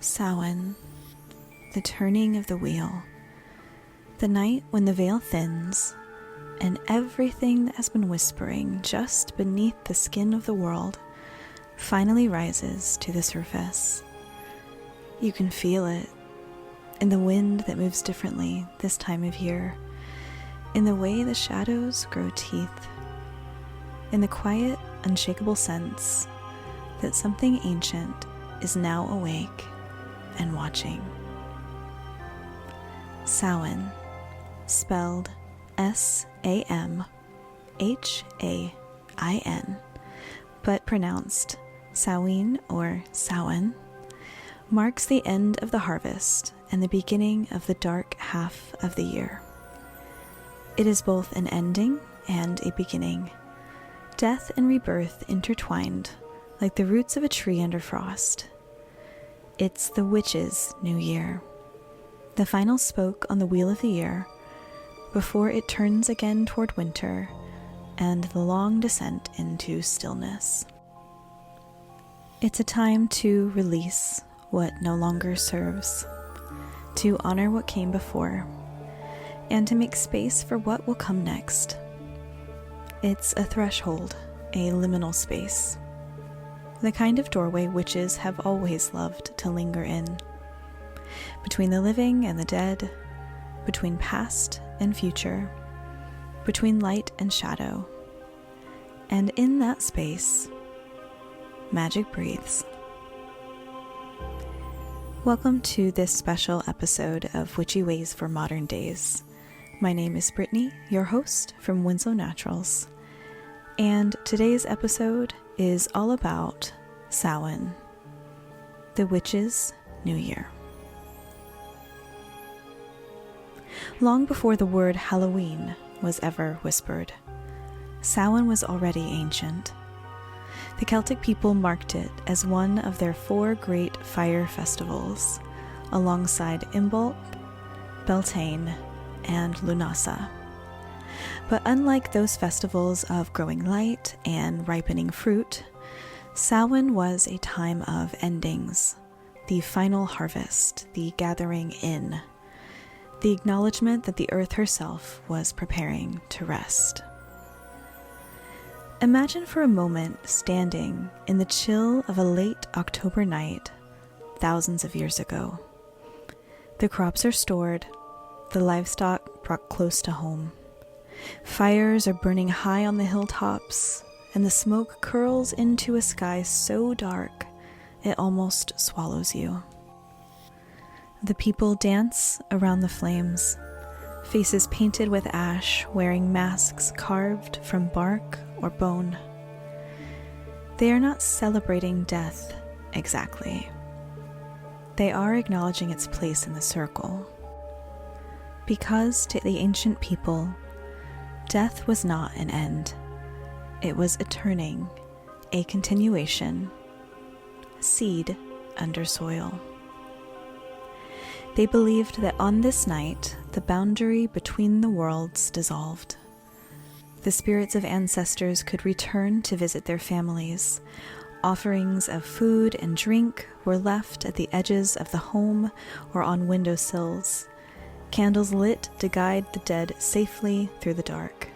Samhain, the turning of the wheel, the night when the veil thins, and everything that has been whispering just beneath the skin of the world finally rises to the surface. You can feel it in the wind that moves differently this time of year, in the way the shadows grow teeth, in the quiet, unshakable sense that something ancient is now awake and watching. Samhain, spelled Samhain, but pronounced Samhain or Samhain, marks the end of the harvest and the beginning of the dark half of the year. It is both an ending and a beginning, death and rebirth intertwined like the roots of a tree under frost. It's the witch's new year, the final spoke on the wheel of the year before it turns again toward winter and the long descent into stillness. It's a time to release what no longer serves, to honor what came before, and to make space for what will come next. It's a threshold, a liminal space, the kind of doorway witches have always loved to linger in, between the living and the dead, between past and future, between light and shadow. And in that space, magic breathes. Welcome to this special episode of Witchy Ways for Modern Days. My name is Brittany, your host from Winslow Naturals, and today's episode is all about Samhain, the witch's new year. Long before the word Halloween was ever whispered, Samhain was already ancient. The Celtic people marked it as one of their 4 great fire festivals, alongside Imbolc, Beltane, and Lunasa. But unlike those festivals of growing light and ripening fruit, Samhain was a time of endings, the final harvest, the gathering in, the acknowledgement that the earth herself was preparing to rest. Imagine for a moment standing in the chill of a late October night thousands of years ago. The crops are stored, the livestock brought close to home. Fires are burning high on the hilltops, and the smoke curls into a sky so dark it almost swallows you. The people dance around the flames, faces painted with ash, wearing masks carved from bark or bone. They are not celebrating death exactly. They are acknowledging its place in the circle. Because to the ancient people, death was not an end. It was a turning, a continuation, seed under soil. They believed that on this night, the boundary between the worlds dissolved. The spirits of ancestors could return to visit their families. Offerings of food and drink were left at the edges of the home or on windowsills, candles lit to guide the dead safely through the dark.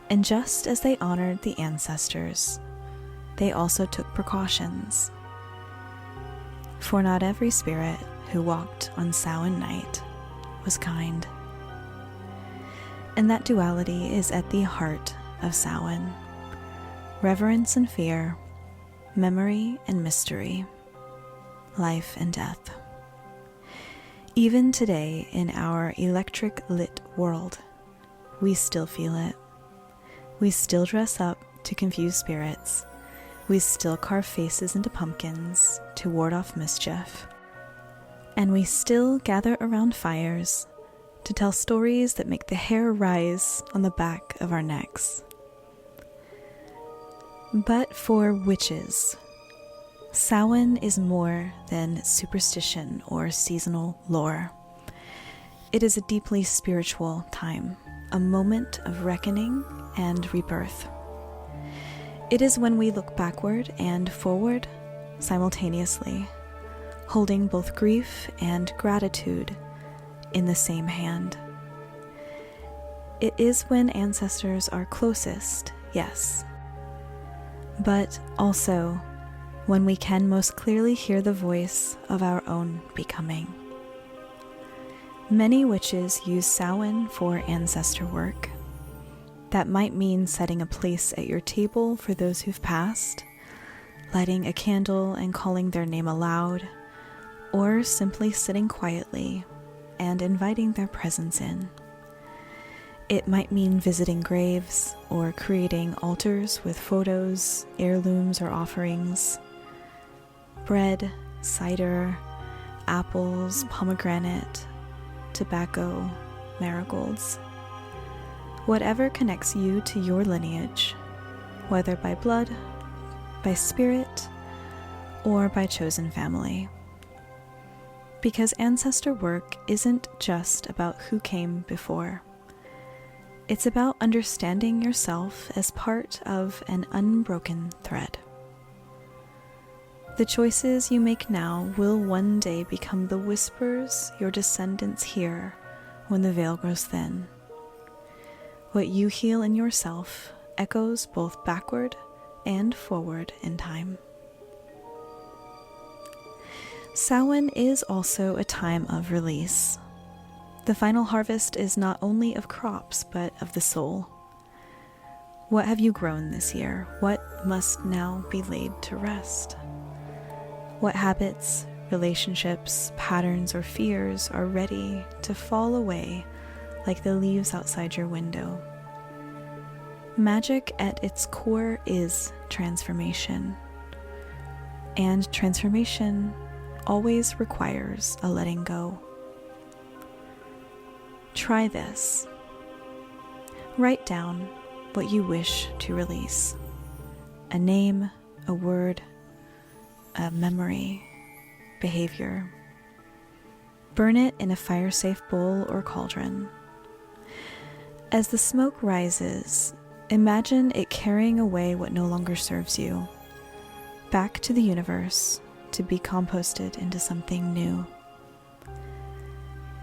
And just as they honored the ancestors, they also took precautions. For not every spirit who walked on Samhain night was kind. And that duality is at the heart of Samhain: reverence and fear, memory and mystery, life and death. Even today, in our electric lit world, we still feel it. We still dress up to confuse spirits. We still carve faces into pumpkins to ward off mischief. And we still gather around fires to tell stories that make the hair rise on the back of our necks. But for witches, Samhain is more than superstition or seasonal lore. It is a deeply spiritual time, a moment of reckoning and rebirth. It is when we look backward and forward simultaneously, holding both grief and gratitude in the same hand. It is when ancestors are closest, yes, but also when we can most clearly hear the voice of our own becoming. Many witches use Samhain for ancestor work. That might mean setting a place at your table for those who've passed, lighting a candle and calling their name aloud, or simply sitting quietly and inviting their presence in. It might mean visiting graves or creating altars with photos, heirlooms, or offerings. Bread, cider, apples, pomegranate, tobacco, marigolds. Whatever connects you to your lineage, whether by blood, by spirit, or by chosen family. Because ancestor work isn't just about who came before. It's about understanding yourself as part of an unbroken thread. The choices you make now will one day become the whispers your descendants hear when the veil grows thin. What you heal in yourself echoes both backward and forward in time. Samhain is also a time of release. The final harvest is not only of crops, but of the soul. What have you grown this year? What must now be laid to rest? What habits, relationships, patterns, or fears are ready to fall away like the leaves outside your window? Magic at its core is transformation. And transformation always requires a letting go. Try this. Write down what you wish to release. A name, a word, a memory, behavior. Burn it in a fire-safe bowl or cauldron. As the smoke rises, imagine it carrying away what no longer serves you, back to the universe to be composted into something new.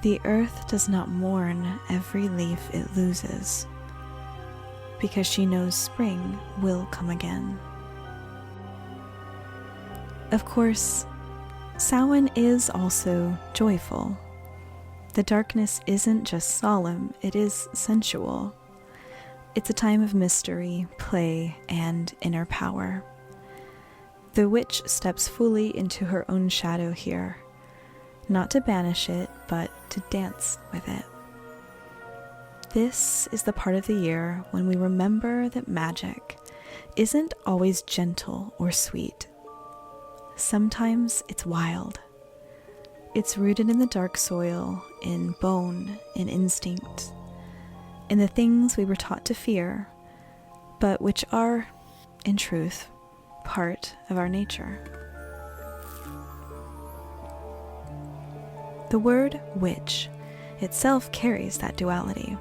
The earth does not mourn every leaf it loses, because she knows spring will come again. Of course, Samhain is also joyful. The darkness isn't just solemn, it is sensual. It's a time of mystery, play, and inner power. The witch steps fully into her own shadow here, not to banish it, but to dance with it. This is the part of the year when we remember that magic isn't always gentle or sweet. Sometimes it's wild. It's rooted in the dark soil, in bone, in instinct, in the things we were taught to fear, but which are, in truth, part of our nature. The word witch itself carries that duality.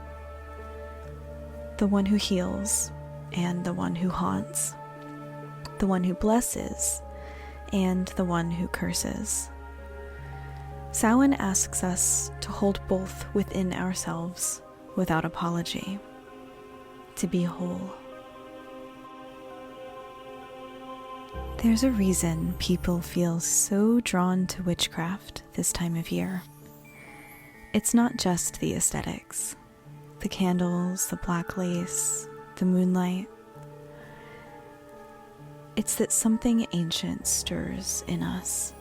The one who heals and the one who haunts. The one who blesses and the one who curses. Samhain asks us to hold both within ourselves without apology, to be whole. There's a reason people feel so drawn to witchcraft this time of year. It's not just the aesthetics, the candles, the black lace, the moonlight. It's that something ancient stirs in us.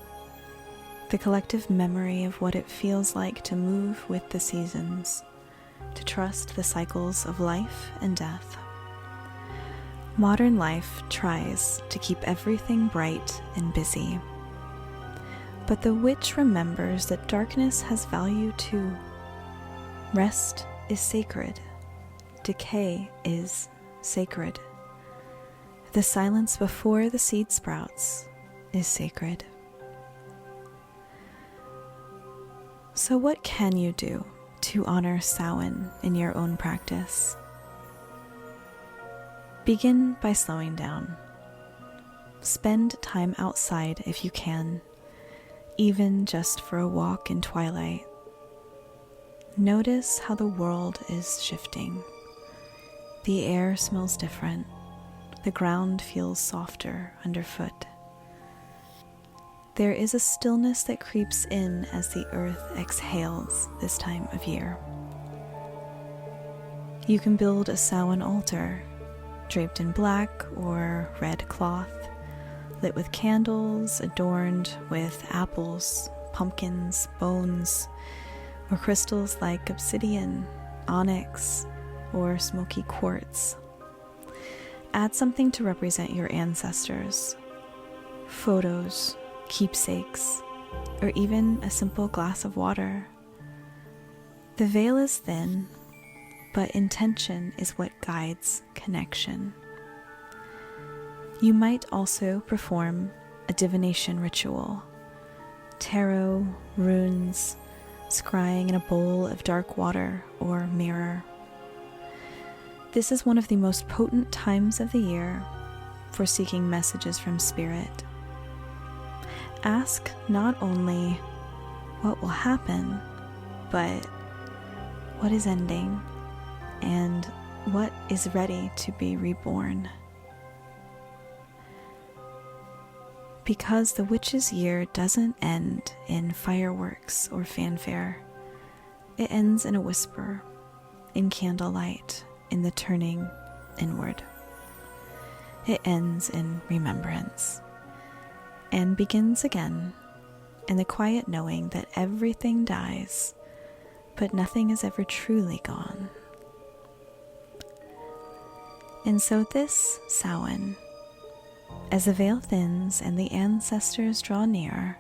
The collective memory of what it feels like to move with the seasons, to trust the cycles of life and death. Modern life tries to keep everything bright and busy. But the witch remembers that darkness has value too. Rest is sacred. Decay is sacred. The silence before the seed sprouts is sacred. So what can you do to honor Samhain in your own practice? Begin by slowing down. Spend time outside if you can. even just for a walk in twilight. Notice how the world is shifting. The air smells different. The ground feels softer underfoot. There is a stillness that creeps in as the earth exhales this time of year. You can build a Samhain altar, draped in black or red cloth, lit with candles, adorned with apples, pumpkins, bones, or crystals like obsidian, onyx, or smoky quartz. Add something to represent your ancestors, photos, keepsakes, or even a simple glass of water. The veil is thin, but intention is what guides connection. You might also perform a divination ritual, tarot, runes, scrying in a bowl of dark water or mirror. This is one of the most potent times of the year for seeking messages from Spirit. Ask not only what will happen, but what is ending and what is ready to be reborn. Because the witch's year doesn't end in fireworks or fanfare. It ends in a whisper, in candlelight, in the turning inward. It ends in remembrance, and begins again in the quiet knowing that everything dies, but nothing is ever truly gone. And so this Samhain, as the veil thins and the ancestors draw near,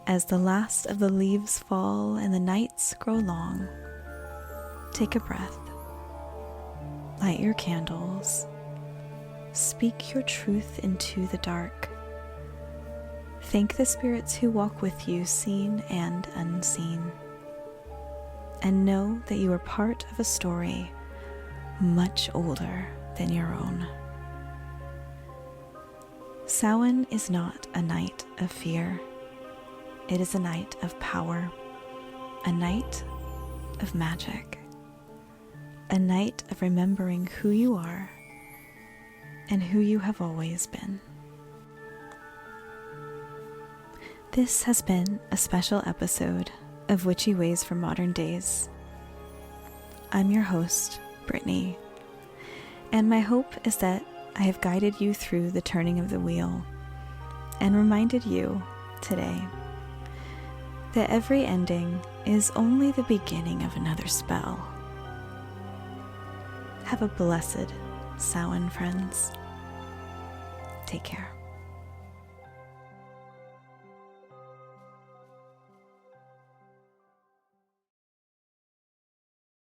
as the last of the leaves fall and the nights grow long, take a breath, light your candles, speak your truth into the dark. Thank the spirits who walk with you, seen and unseen, and know that you are part of a story much older than your own. Samhain is not a night of fear. It is a night of power, a night of magic, a night of remembering who you are and who you have always been. This has been a special episode of Witchy Ways for Modern Days. I'm your host, Brittany, and my hope is that I have guided you through the turning of the wheel and reminded you today that every ending is only the beginning of another spell. Have a blessed Samhain, friends. Take care.